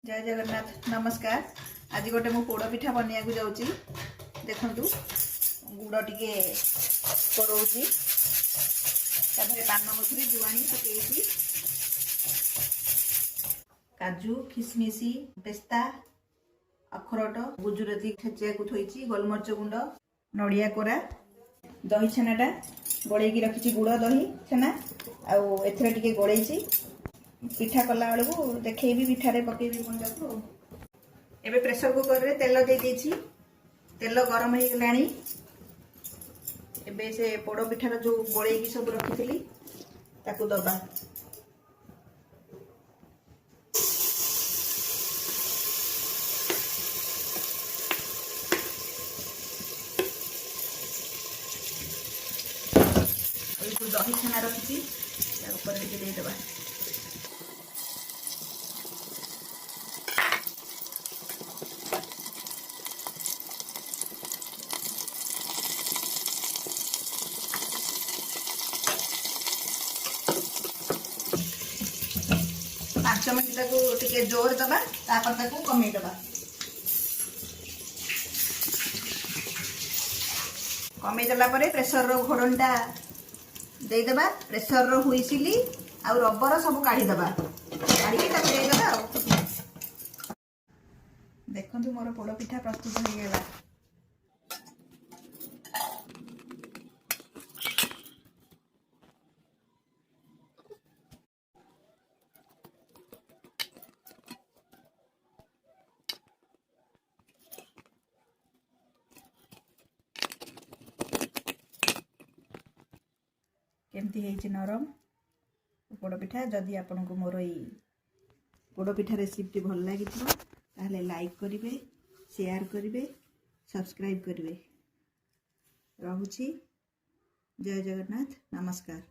जय जगन्नाथ नमस्कार। आज गोटे मु पोड़ पिठा बनिया को जाऊँगी। देखु गुड़ टिके कोरोची पान मधुरी जुआणी पकई काजू खिसमिसी पेस्ता अखरोट गुजुराती छेचिया को थोड़ी गोलमरिच गुंड नड़िया कोरा दही छेनाटा गोलैकी रखी गुड़ दही छेना आउ गोलैची पिठा कला बेलू देखी पिठारे पकईबी मंडा को। एबे प्रेशर कुकर रे तेल दे देछि तेल गरम हो गलानी। एबे से पोड़ पिठार जो गोलैकी सब रखी ताकू दबा दही छेना रखी ऊपर देदेबा। पांच मिनट टे जोर दबा तापर कमे दबा। कमे देला परे प्रेशर रो घोड़नटा देदेबा। प्रेशर रो हुइसिली आ रबर सब काढ़ीदबा काढ़ी देदेबा। देखु मोर पोड़ पिठा प्रस्तुत हो गला। केमती है नरम पोड़ पिठा। जदि आपन को मोर पोड़ पिठा रेसिपी भल लगी ताहले लाइक करिवे शेयर करिवे सब्सक्राइब करिवे। रहुछि जय जगन्नाथ नमस्कार।